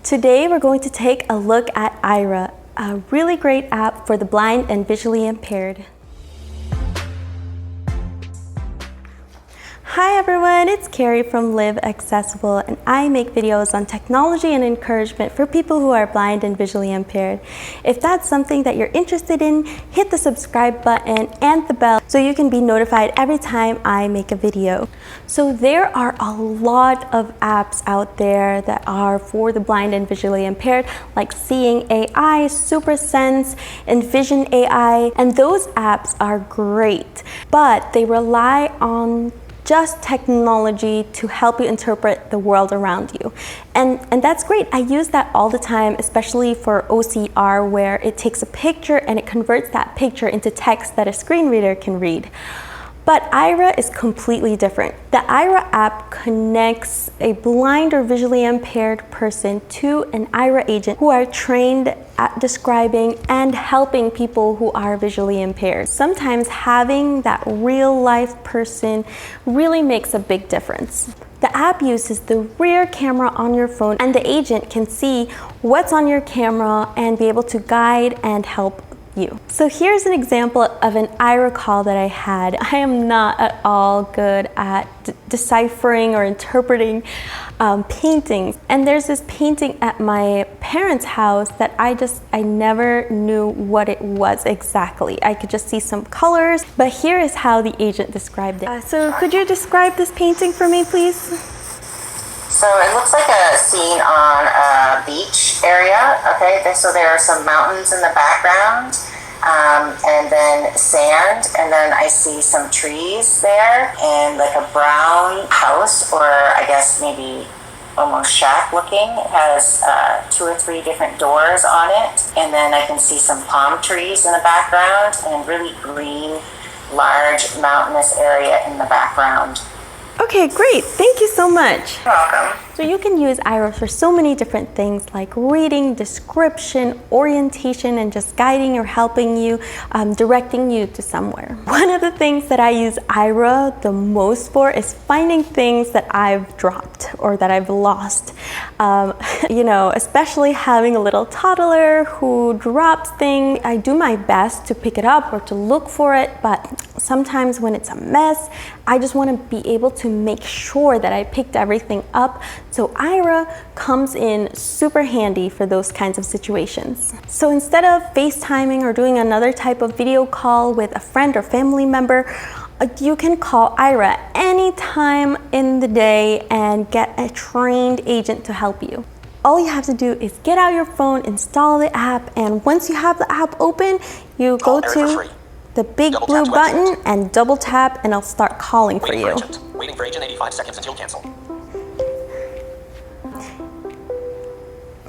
Today we're going to take a look at Aira, a really great app for the blind and visually impaired. Hi everyone, it's Carrie from Live Accessible, and I make videos on technology and encouragement for people who are blind and visually impaired. If that's something that you're interested in, hit the subscribe button and the bell so you can be notified every time I make a video. So there are a lot of apps out there that are for the blind and visually impaired, like Seeing AI, SuperSense, Envision AI, and those apps are great, but they rely on just technology to help you interpret the world around you. And that's great. I use that all the time, especially for OCR, where it takes a picture and it converts that picture into text that a screen reader can read. But Aira is completely different. The Aira app connects a blind or visually impaired person to an Aira agent who are trained at describing and helping people who are visually impaired. Sometimes having that real life person really makes a big difference. The app uses the rear camera on your phone, and the agent can see what's on your camera and be able to guide and help you. So here's an example of an Aira call that I had. I am not at all good at deciphering or interpreting paintings. And there's this painting at my parents' house that I never knew what it was exactly. I could just see some colors, but here is how the agent described it. So could you describe this painting for me, please? So it looks like a scene on a beach area. Okay, so there are some mountains in the background, and then sand, and then I see some trees there, and like a brown house, or I guess maybe almost shack looking. It has 2 or 3 different doors on it, and then I can see some palm trees in the background, and really green, large mountainous area in the background. Okay, great. Thank you so much. You're welcome. So you can use Aira for so many different things like reading, description, orientation, and just guiding or helping you, directing you to somewhere. One of the things that I use Aira the most for is finding things that I've dropped or that I've lost. You know, especially having a little toddler who drops things, I do my best to pick it up or to look for it, but sometimes when it's a mess, I just want to be able to make sure that I picked everything up. So Aira comes in super handy for those kinds of situations. So instead of FaceTiming or doing another type of video call with a friend or family member, you can call Aira anytime in the day and get a trained agent to help you. All you have to do is get out your phone, install the app, and once you have the app open, you go to the big blue button and double tap, and I'll start calling for you. Waiting for agent 85 seconds until cancel.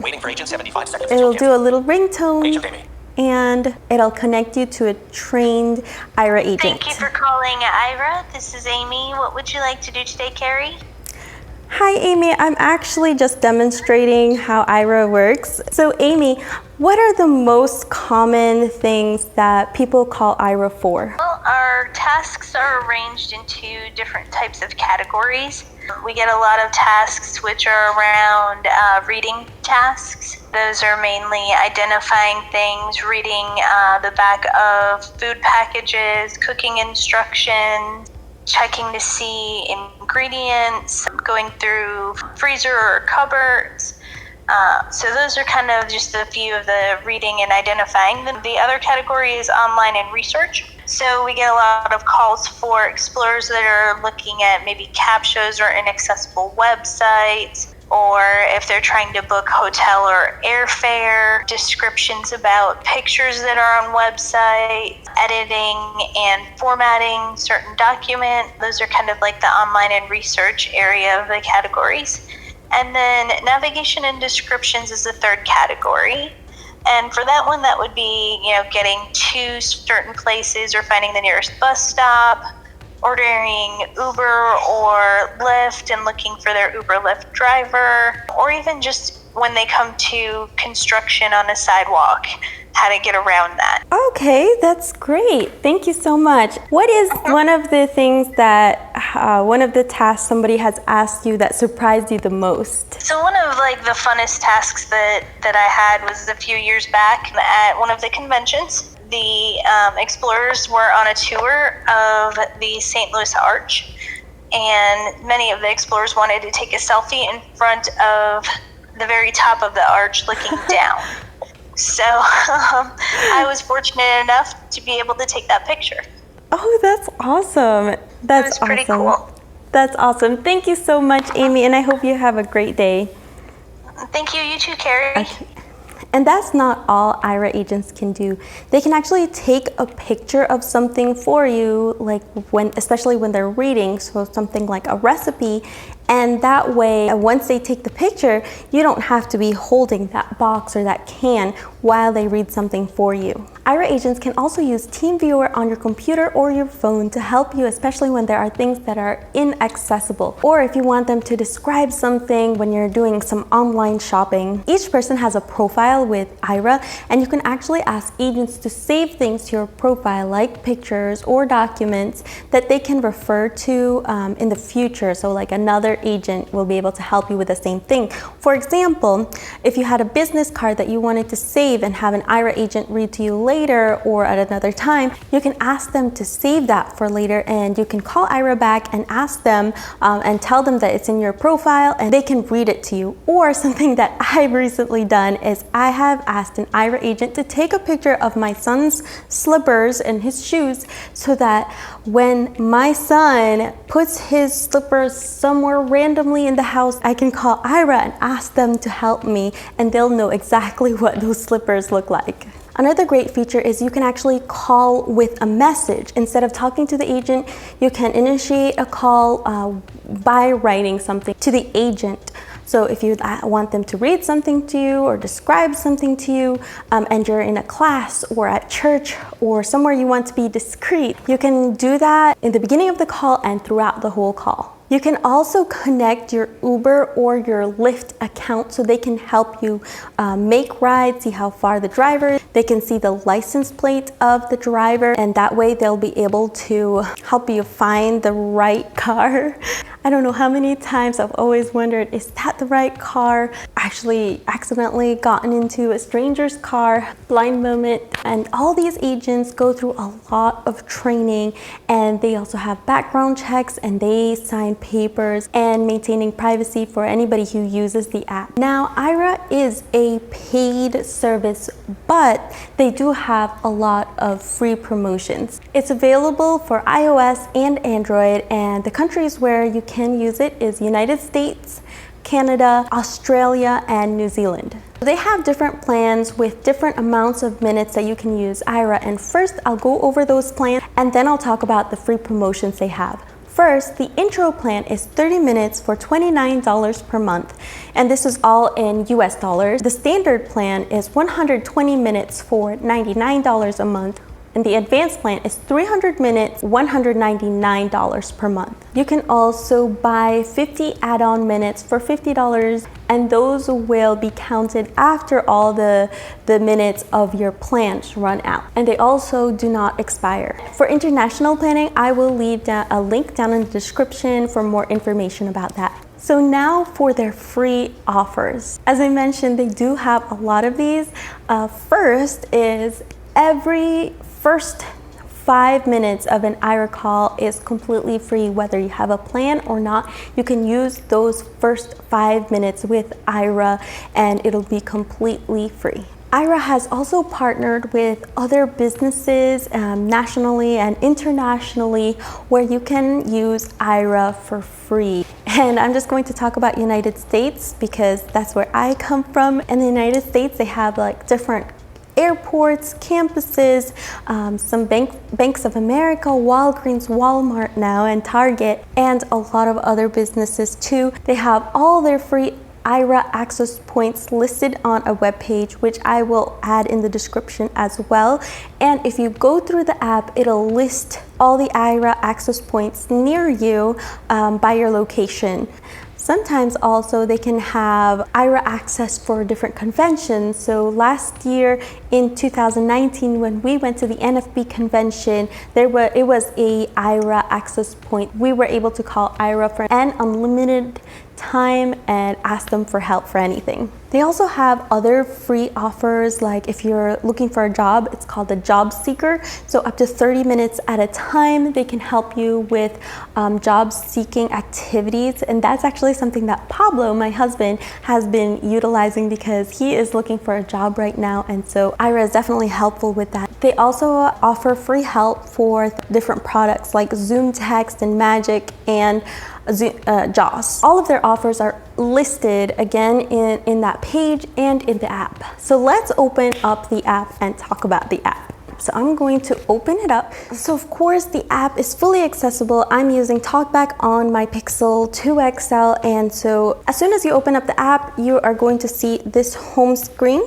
Waiting for agent 75 seconds It'll do a little ringtone, Agent Amy, and it'll connect you to a trained Aira agent. Thank you for calling Aira. This is Amy. What would you like to do today, Carrie? Hi Amy, I'm actually just demonstrating how Aira works. So Amy, what are the most common things that people call Aira for? Well, our tasks are arranged into different types of categories. We get a lot of tasks which are around reading tasks. Those are mainly identifying things, reading the back of food packages, cooking instructions, checking to see ingredients, going through freezer or cupboards. So those are kind of just a few of the reading and identifying. Then the other category is online and research. So we get a lot of calls for explorers that are looking at maybe captchas or inaccessible websites, or if they're trying to book hotel or airfare, descriptions about pictures that are on websites, editing and formatting certain documents. Those are kind of like the online and research area of the categories. And then navigation and descriptions is the third category. And for that one, that would be, getting to certain places or finding the nearest bus stop, ordering Uber or Lyft and looking for their Uber Lyft driver, or even just when they come to construction on a sidewalk, how to get around that. Okay, that's great. Thank you so much. What is one of the things that, one of the tasks somebody has asked you that surprised you the most? So one of like the funnest tasks that I had was a few years back at one of the conventions. The explorers were on a tour of the St. Louis Arch, and many of the explorers wanted to take a selfie in front of the very top of the arch looking down. So I was fortunate enough to be able to take that picture. Oh, that's awesome. That's It was pretty awesome. cool. That's awesome. Thank you so much, Amy, and I hope you have a great day. Thank you, you too, Carrie. Okay. And that's not all Aira agents can do. They can actually take a picture of something for you, like especially when they're reading, so something like a recipe. And that way, once they take the picture, you don't have to be holding that box or that can while they read something for you. Aira agents can also use TeamViewer on your computer or your phone to help you, especially when there are things that are inaccessible, or if you want them to describe something when you're doing some online shopping. Each person has a profile with Aira, and you can actually ask agents to save things to your profile, like pictures or documents that they can refer to in the future. So like another agent will be able to help you with the same thing. For example, if you had a business card that you wanted to save and have an Aira agent read to you later or at another time, you can ask them to save that for later, and you can call Aira back and ask them and tell them that it's in your profile and they can read it to you. Or something that I've recently done is I have asked an Aira agent to take a picture of my son's slippers and his shoes, so that when my son puts his slippers somewhere randomly in the house, I can call Aira and ask them to help me, and they'll know exactly what those slippers look like. Another great feature is you can actually call with a message. Instead of talking to the agent, you can initiate a call by writing something to the agent. So if you want them to read something to you or describe something to you, and you're in a class or at church or somewhere you want to be discreet, you can do that in the beginning of the call and throughout the whole call. You can also connect your Uber or your Lyft account so they can help you make rides, see how far the driver is. They can see the license plate of the driver, and that way they'll be able to help you find the right car. I don't know how many times I've always wondered, is that the right car? Actually accidentally gotten into a stranger's car, blind moment. And all these agents go through a lot of training, and they also have background checks, and they sign papers and maintaining privacy for anybody who uses the app. Now, Aira is a paid service, but they do have a lot of free promotions. It's available for iOS and Android, and the countries where you can use it is United States, Canada, Australia, and New Zealand. They have different plans with different amounts of minutes that you can use Aira, and first I'll go over those plans and then I'll talk about the free promotions they have. First, the intro plan is 30 minutes for $29 per month, and this is all in US dollars. The standard plan is 120 minutes for $99 a month, and the advanced plan is 300 minutes, $199 per month. You can also buy 50 add-on minutes for $50, and those will be counted after all the minutes of your plans run out. And they also do not expire. For international planning, I will leave a link down in the description for more information about that. So now for their free offers. As I mentioned, they do have a lot of these. First is every first 5 minutes of an Aira call is completely free, whether you have a plan or not. You can use those first 5 minutes with Aira and it'll be completely free. Aira has also partnered with other businesses nationally and internationally where you can use Aira for free. And I'm just going to talk about United States because that's where I come from. In the United States, they have like different airports, campuses, some Banks of America, Walgreens, Walmart now, and Target, and a lot of other businesses too. They have all their free Aira access points listed on a web page, which I will add in the description as well. And if you go through the app, it'll list all the Aira access points near you by your location. Sometimes also they can have Aira access for different conventions. So last year in 2019, when we went to the NFB convention, it was a Aira access point. We were able to call Aira for an unlimited time and ask them for help for anything. They also have other free offers, like if you're looking for a job, it's called the Job Seeker. So up to 30 minutes at a time, they can help you with job seeking activities. And that's actually something that Pablo, my husband, has been utilizing because he is looking for a job right now. And so Aira is definitely helpful with that. They also offer free help for different products like Zoom Text and Magic and JAWS. All of their offers are listed again in that page and in the app. So let's open up the app and talk about the app. So I'm going to open it up. So of course the app is fully accessible. I'm using TalkBack on my Pixel 2 XL, and so as soon as you open up the app, you are going to see this home screen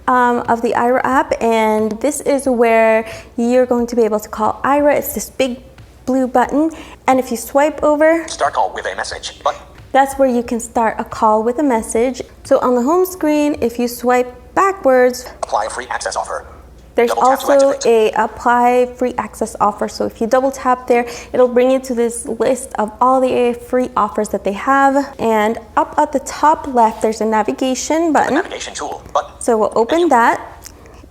of the Aira app, and this is where you're going to be able to call Aira. It's this big blue button, and if you swipe over, Start call with a message button. that's where you can start a call with a message. So on the home screen, if you swipe backwards, Apply a free access offer. there's Double tap to also activate. a apply free access offer. So if you double tap there, it'll bring you to this list of all the free offers that they have. And up at the top left, there's a navigation button. Navigation tool button. So we'll open that.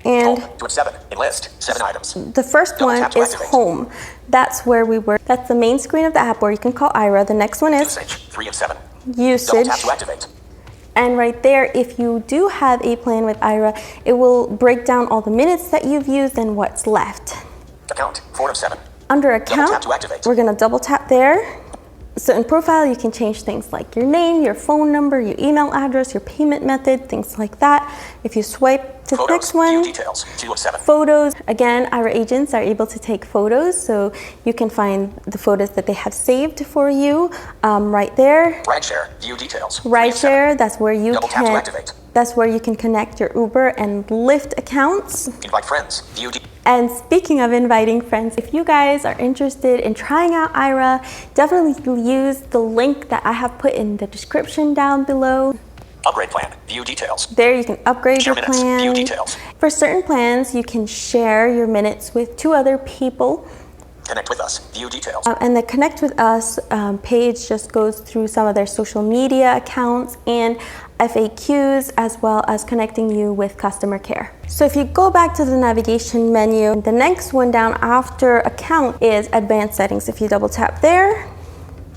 And Home to 7. Enlist 7 items. the first Double one tap to is activate. home. That's where we were. That's the main screen of the app where you can call Aira. The next one is Usage 3 of 7. usage. Double tap to activate. And right there, if you do have a plan with Aira, it will break down all the minutes that you've used and what's left. Account 4 of 7. Under tap account, to activate. we're gonna double tap there. So in profile, you can change things like your name, your phone number, your email address, your payment method, things like that. If you swipe to the Photos. next one, View details 2 of 7. photos. Again, Aira agents are able to take photos, so you can find the photos that they have saved for you right there. Rideshare. View details 3 of 7. Rideshare, that's where you Double tap to can. activate. That's where you can connect your Uber and Lyft accounts. Invite friends. View details. And speaking of inviting friends, if you guys are interested in trying out Aira, definitely use the link that I have put in the description down below. Upgrade plan. View details. There you can upgrade Share your minutes. plan. View details. For certain plans, you can share your minutes with 2 other people. Connect with us. View details. And the Connect with Us page just goes through some of their social media accounts and FAQs, as well as connecting you with customer care. So if you go back to the navigation menu, the next one down after account is advanced settings. If you double tap there,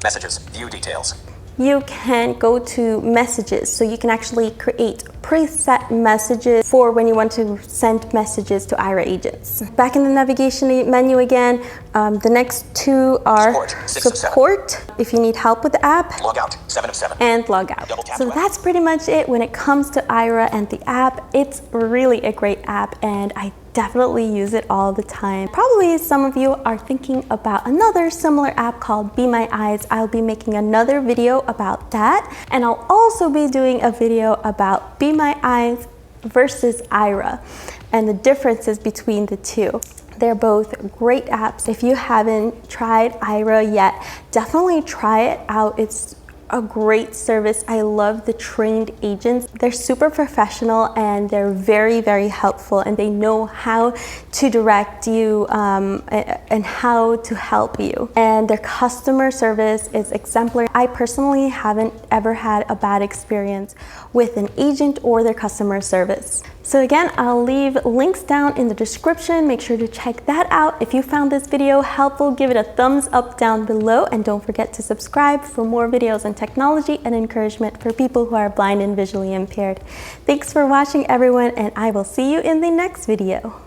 Messages. View details. you can go to messages. So you can actually create preset messages for when you want to send messages to Aira agents. Back in the navigation menu again, the next 2 are Support, 6 of 7. support, if you need help with the app, Log out 7 of 7. and log out. Double tap So to that's pretty much it when it comes to Aira and the app. It's really a great app, and I definitely use it all the time. Probably some of you are thinking about another similar app called Be My Eyes. I'll be making another video about that, and I'll also be doing a video about Be My Eyes versus Aira and the differences between the two. They're both great apps. If you haven't tried Aira yet, definitely try it out. It's a great service. I love the trained agents. They're super professional and they're very, very helpful, and they know how to direct you and how to help you. And their customer service is exemplary. I personally haven't ever had a bad experience with an agent or their customer service. So again, I'll leave links down in the description. Make sure to check that out. If you found this video helpful, give it a thumbs up down below, and don't forget to subscribe for more videos on technology and encouragement for people who are blind and visually impaired. Thanks for watching, everyone, and I will see you in the next video.